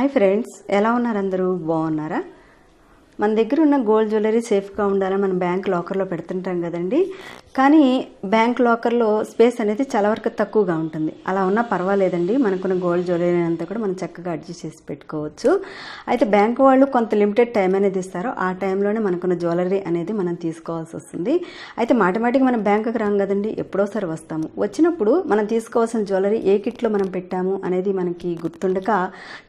Hi friends, ఎలా ఉన్నారు? అందరూ బాగున్నారా? మన దగ్గర ఉన్న గోల్డ్ జ్యువెలరీ సేఫ్గా ఉండాలని మనం బ్యాంక్ లాకర్లో పెడుతుంటాం కదండి. కానీ బ్యాంక్ లాకర్లో స్పేస్ అనేది చాలా వరకు తక్కువగా ఉంటుంది. అలా ఉన్నా పర్వాలేదండి, మనకున్న గోల్డ్ జ్యువెలరీ అంతా కూడా మనం చక్కగా అడ్జస్ట్ చేసి పెట్టుకోవచ్చు. అయితే బ్యాంక్ వాళ్ళు కొంత లిమిటెడ్ టైం అనేది ఇస్తారో ఆ టైంలోనే మనకున్న జ్యువెలరీ అనేది మనం తీసుకోవాల్సి వస్తుంది. అయితే మాటిమాటికి మనం బ్యాంకుకి రాం కదండి, ఎప్పుడోసారి వస్తాము. వచ్చినప్పుడు మనం తీసుకోవాల్సిన జ్యువెలరీ ఏ కిట్లో మనం పెట్టాము అనేది మనకి గుర్తుండక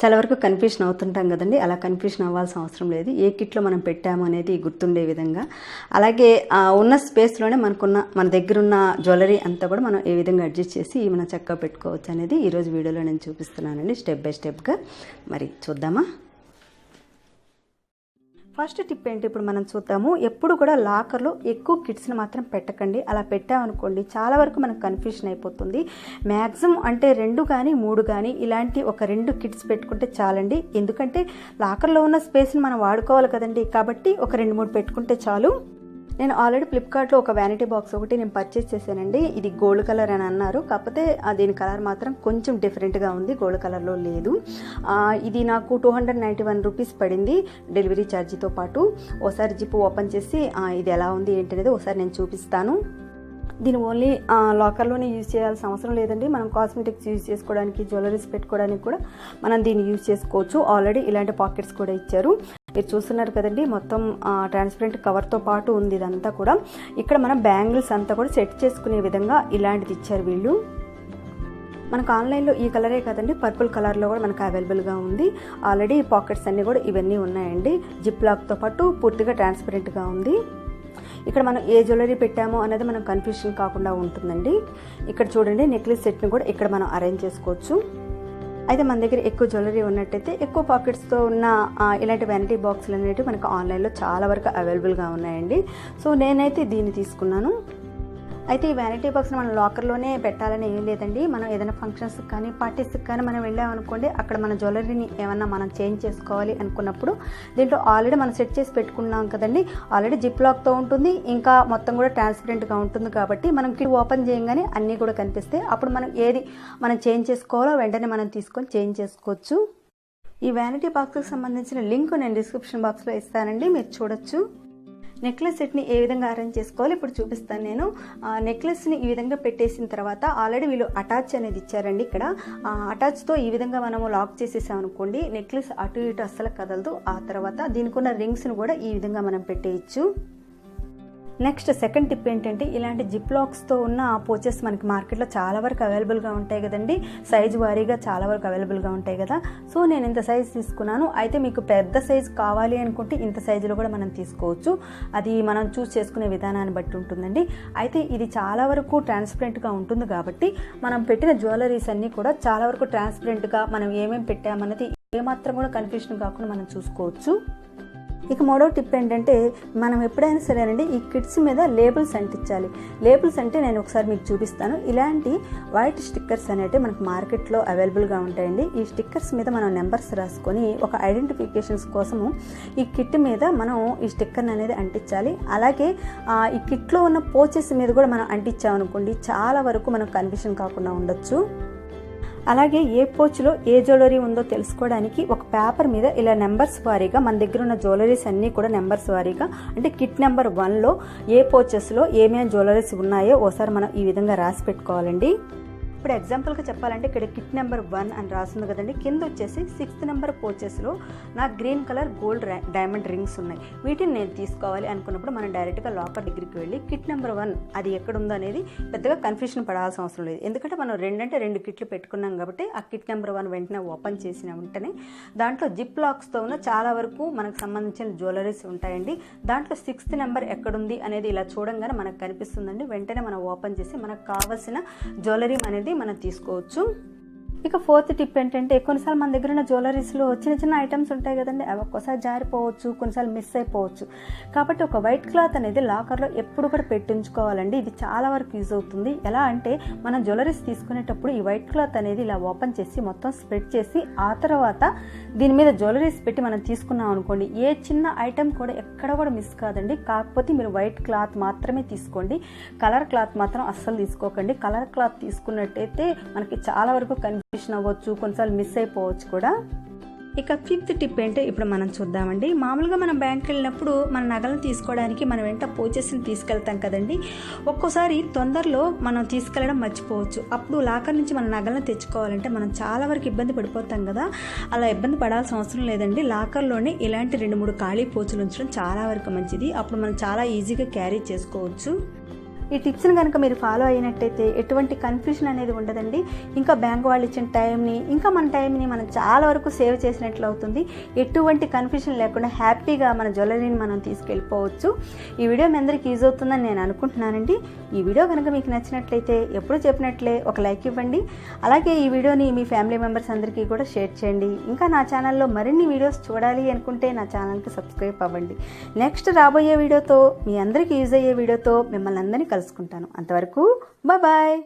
చాలా వరకు కన్ఫ్యూషన్ అవుతుంటాం కదండి. అలా కన్ఫ్యూషన్ అవ్వాల్సిన అవసరం లేదు. ఏ కిట్లో మనం పెట్టాము అనేది గుర్తుండే విధంగా, అలాగే ఉన్న స్పేస్లోనే మన దగ్గర ఉన్న జ్యువెలరీ అంతా కూడా మనం ఏ విధంగా అడ్జస్ట్ చేసి మనం చక్కగా పెట్టుకోవచ్చు అనేది ఈరోజు వీడియోలో నేను చూపిస్తున్నానండి, స్టెప్ బై స్టెప్గా. మరి చూద్దామా? ఫస్ట్ టిప్ ఏంటి ఇప్పుడు మనం చూద్దాము. ఎప్పుడు కూడా లాకర్లో ఎక్కువ కిట్స్ని మాత్రం పెట్టకండి. అలా పెట్టామనుకోండి చాలా వరకు మనకు కన్ఫ్యూషన్ అయిపోతుంది. మ్యాక్సిమం అంటే 2 కానీ 3 కానీ ఇలాంటి ఒక 2 కిట్స్ పెట్టుకుంటే చాలండి. ఎందుకంటే లాకర్లో ఉన్న స్పేస్ని మనం వాడుకోవాలి కదండి, కాబట్టి ఒక 2-3 పెట్టుకుంటే చాలు. నేను ఆల్రెడీ ఫ్లిప్కార్ట్లో ఒక వ్యానిటీ బాక్స్ ఒకటి నేను పర్చేస్ చేశానండి. ఇది గోల్డ్ కలర్ అని అన్నారు, కాకపోతే దీని కలర్ మాత్రం కొంచెం డిఫరెంట్గా ఉంది, గోల్డ్ కలర్లో లేదు. ఇది నాకు 291 రూపీస్ పడింది డెలివరీ ఛార్జీతో పాటు. ఓసారి జిప్ ఓపెన్ చేసి ఇది ఎలా ఉంది ఏంటి అనేది ఒకసారి నేను చూపిస్తాను. దీన్ని ఓన్లీ లాకర్లోనే యూజ్ చేయాల్సిన అవసరం లేదండి. మనం కాస్మెటిక్స్ యూజ్ చేసుకోవడానికి, జ్యువెలరీస్ పెట్టుకోవడానికి కూడా మనం దీన్ని యూజ్ చేసుకోవచ్చు. ఆల్రెడీ ఇలాంటి పాకెట్స్ కూడా ఇచ్చారు. మీరు చూస్తున్నారు కదండి, మొత్తం ట్రాన్స్పరెంట్ కవర్తో పాటు ఉంది ఇదంతా కూడా. ఇక్కడ మనం బ్యాంగిల్స్ అంతా కూడా సెట్ చేసుకునే విధంగా ఇలాంటిది ఇచ్చారు వీళ్ళు. మనకు ఆన్లైన్లో ఈ కలరే కదండి, పర్పుల్ కలర్లో కూడా మనకు అవైలబుల్గా ఉంది. ఆల్రెడీ పాకెట్స్ అన్నీ కూడా ఇవన్నీ ఉన్నాయండి. జిప్ లాక్తో పాటు పూర్తిగా ట్రాన్స్పరెంట్గా ఉంది. ఇక్కడ మనం ఏ జ్యువెలరీ పెట్టామో అనేది మనం కన్ఫ్యూషన్ కాకుండా ఉంటుందండి. ఇక్కడ చూడండి, నెక్లెస్ సెట్ని కూడా ఇక్కడ మనం అరేంజ్ చేసుకోవచ్చు. అయితే మన దగ్గర ఎక్కువ జ్యువెలరీ ఉన్నట్టయితే ఎక్కువ పాకెట్స్తో ఉన్న ఇలాంటి వ్యానిటీ బాక్సులు అనేవి మనకు ఆన్లైన్లో చాలా వరకు అవైలబుల్గా ఉన్నాయండి. సో నేనైతే దీన్ని తీసుకున్నాను. అయితే ఈ వ్యానిటీ బాక్స్ని మనం లాకర్లోనే పెట్టాలని ఏం లేదండి. మనం ఏదైనా ఫంక్షన్స్కి కానీ పార్టీస్కి కానీ మనం వెళ్ళామనుకోండి, అక్కడ మన జ్యువెలరీని ఏమన్నా మనం చేంజ్ చేసుకోవాలి అనుకున్నప్పుడు దీంట్లో ఆల్రెడీ మనం సెట్ చేసి పెట్టుకున్నాం కదండి. ఆల్రెడీ జిప్ లాక్తో ఉంటుంది, ఇంకా మొత్తం కూడా ట్రాన్స్పరెంట్గా ఉంటుంది. కాబట్టి మనం కిట్ ఓపెన్ చేయగానే అన్నీ కూడా కనిపిస్తాయి. అప్పుడు మనం ఏది మనం చేంజ్ చేసుకోవాలో వెంటనే మనం తీసుకొని చేంజ్ చేసుకోవచ్చు. ఈ వ్యానిటీ బాక్స్కి సంబంధించిన లింక్ నేను డిస్క్రిప్షన్ బాక్స్లో ఇస్తానండి, మీరు చూడొచ్చు. నెక్లెస్ సెట్ని ఏ విధంగా అరేంజ్ చేసుకోవాలి ఇప్పుడు చూపిస్తాను నేను. నెక్లెస్ని ఈ విధంగా పెట్టేసిన తర్వాత ఆల్రెడీ వీళ్ళు అటాచ్ అనేది ఇచ్చారండి. ఇక్కడ అటాచ్తో ఈ విధంగా మనము లాక్ చేసేసాం అనుకోండి, నెక్లెస్ అటు ఇటు అస్సలు కదలదు. ఆ తర్వాత దీనికి ఉన్న రింగ్స్ని కూడా ఈ విధంగా మనం పెట్టేయచ్చు. నెక్స్ట్ సెకండ్ టిప్ ఏంటంటే, ఇలాంటి జిప్ లాక్స్తో ఉన్న పోచెస్ మనకి మార్కెట్లో చాలా వరకు అవైలబుల్గా ఉంటాయి కదండి. సైజు వారీగా చాలా వరకు అవైలబుల్గా ఉంటాయి కదా. సో నేను ఇంత సైజు తీసుకున్నాను. అయితే మీకు పెద్ద సైజు కావాలి అనుకుంటే ఇంత సైజులో కూడా మనం తీసుకోవచ్చు. అది మనం చూస్ చేసుకునే విధానాన్ని బట్టి ఉంటుందండి. అయితే ఇది చాలా వరకు ట్రాన్స్పరెంట్గా ఉంటుంది కాబట్టి మనం పెట్టిన జ్యువెలరీస్ అన్నీ కూడా చాలా వరకు ట్రాన్స్పరెంట్గా మనం ఏమేమి పెట్టామన్నది ఏమాత్రం కూడా కన్ఫ్యూషన్ కాకుండా మనం చూసుకోవచ్చు. ఇక మూడో టిప్ ఏంటంటే, మనం ఎప్పుడైనా సరేనండి ఈ కిట్స్ మీద లేబుల్స్ అంటించాలి. లేబుల్స్ అంటే నేను ఒకసారి మీకు చూపిస్తాను. ఇలాంటి వైట్ స్టిక్కర్స్ అనేవి మనకు మార్కెట్లో అవైలబుల్గా ఉంటాయండి. ఈ స్టిక్కర్స్ మీద మనం నెంబర్స్ రాసుకొని ఒక ఐడెంటిఫికేషన్స్ కోసము ఈ కిట్ మీద మనం ఈ స్టిక్కర్ అనేది అంటించాలి. అలాగే ఈ కిట్లో ఉన్న పోచెస్ మీద కూడా మనం అంటించామనుకోండి, చాలా వరకు మనకు కన్ఫ్యూషన్ కాకుండా ఉండొచ్చు. అలాగే ఏ పోచ్లో ఏ జ్యువెలరీ ఉందో తెలుసుకోవడానికి ఒక పేపర్ మీద ఇలా నెంబర్స్ వారీగా మన దగ్గర ఉన్న జ్యువెలరీస్ అన్నీ కూడా నెంబర్స్ వారీగా, అంటే కిట్ నెంబర్ 1లో ఏ పోచెస్లో ఏమేమి జ్యువెలరీస్ ఉన్నాయో ఓసారి మనం ఈ విధంగా రాసి పెట్టుకోవాలండి. ఇప్పుడు ఎగ్జాంపుల్గా చెప్పాలంటే ఇక్కడ కిట్ నెంబర్ 1 అని రాస్తుంది కదండి. కింద వచ్చేసి 6th నెంబర్ పోచెస్లో నాకు green colour gold diamond rings ఉన్నాయి. వీటిని నేను తీసుకోవాలి అనుకున్నప్పుడు మనం డైరెక్ట్గా లాకర్ దగ్గరికి వెళ్ళి కిట్ నెంబర్ 1 అది ఎక్కడ ఉందో అనేది పెద్దగా కన్ఫ్యూషన్ పడాల్సిన అవసరం లేదు. ఎందుకంటే మనం 2 కిట్లు పెట్టుకున్నాం కాబట్టి ఆ కిట్ నెంబర్ 1 వెంటనే ఓపెన్ చేసిన వెంటనే దాంట్లో జిప్ లాక్స్తో ఉన్న చాలా వరకు మనకు సంబంధించిన జ్యువెలరీస్ ఉంటాయండి. దాంట్లో 6th నెంబర్ ఎక్కడుంది అనేది ఇలా చూడంగానే మనకు కనిపిస్తుందండి. వెంటనే మనం ఓపెన్ చేసి మనకు కావాల్సిన జ్యువెలరీ అనేది మనం తీసుకోవచ్చు. ఇక ఫోర్త్ టిప్ ఏంటంటే, కొన్నిసార్లు మన దగ్గర ఉన్న జ్యువెలరీస్లో చిన్న చిన్న ఐటమ్స్ ఉంటాయి కదండి, అవి ఒక్కోసారి జారిపోవచ్చు, కొన్నిసార్లు మిస్ అయిపోవచ్చు. కాబట్టి ఒక వైట్ క్లాత్ అనేది లాకర్లో ఎప్పుడు కూడా పెట్టించుకోవాలండి. ఇది చాలా వరకు యూజ్ అవుతుంది. ఎలా అంటే, మనం జ్యువెలరీస్ తీసుకునేటప్పుడు ఈ వైట్ క్లాత్ అనేది ఇలా ఓపెన్ చేసి మొత్తం స్ప్రెడ్ చేసి ఆ తర్వాత దీని మీద జ్యువెలరీస్ పెట్టి మనం తీసుకున్నాం అనుకోండి, ఏ చిన్న ఐటమ్ కూడా ఎక్కడ కూడా మిస్ కాదండి. కాకపోతే మీరు వైట్ క్లాత్ మాత్రమే తీసుకోండి, కలర్ క్లాత్ మాత్రం అస్సలు తీసుకోకండి. కలర్ క్లాత్ తీసుకున్నట్టయితే మనకి చాలా వరకు కన్ఫ్యూషన్ అవ్వచ్చు, కొన్నిసార్లు మిస్ అయిపోవచ్చు కూడా. ఇక ఫిఫ్త్ టిప్ ఏంటో ఇప్పుడు మనం చూద్దామండి. మామూలుగా మనం బ్యాంక్కి వెళ్ళినప్పుడు మన నగలను తీసుకోవడానికి మనం వెంట పోచెస్ని తీసుకెళ్తాం కదండి. ఒక్కోసారి తొందరలో మనం తీసుకెళ్ళడం మర్చిపోవచ్చు. అప్పుడు లాకర్ నుంచి మన నగలను తెచ్చుకోవాలంటే మనం చాలా వరకు ఇబ్బంది పడిపోతాం కదా. అలా ఇబ్బంది పడాల్సిన అవసరం లేదండి. లాకర్లోనే ఇలాంటి 2-3 ఖాళీ పోచులు ఉంచడం చాలా వరకు మంచిది. అప్పుడు మనం చాలా ఈజీగా క్యారీ చేసుకోవచ్చు. ఈ టిప్స్ని కనుక మీరు ఫాలో అయినట్టయితే ఎటువంటి కన్ఫ్యూజన్ అనేది ఉండదండి. ఇంకా బ్యాంక్ వాళ్ళు ఇచ్చిన టైంని, ఇంకా మన టైంని మనం చాలా వరకు సేవ్ చేసినట్లు అవుతుంది. ఎటువంటి కన్ఫ్యూజన్ లేకుండా హ్యాపీగా మన జ్యువెలరీని మనం తీసుకెళ్ళిపోవచ్చు. ఈ వీడియో మీ అందరికీ యూజ్ అవుతుందని నేను అనుకుంటున్నానండి. ఈ వీడియో కనుక మీకు నచ్చినట్లయితే ఎప్పుడు చెప్పినట్లే ఒక లైక్ ఇవ్వండి. అలాగే ఈ వీడియోని మీ ఫ్యామిలీ మెంబర్స్ అందరికీ కూడా షేర్ చేయండి. ఇంకా నా ఛానల్లో మరిన్ని వీడియోస్ చూడాలి అనుకుంటే నా ఛానల్కి సబ్స్క్రైబ్ అవ్వండి. నెక్స్ట్ రాబోయే వీడియోతో, మీ అందరికీ యూజ్ అయ్యే వీడియోతో మిమ్మల్ని అందరినీ కలుసుకుంటాను. అంతవరకు బాయ్.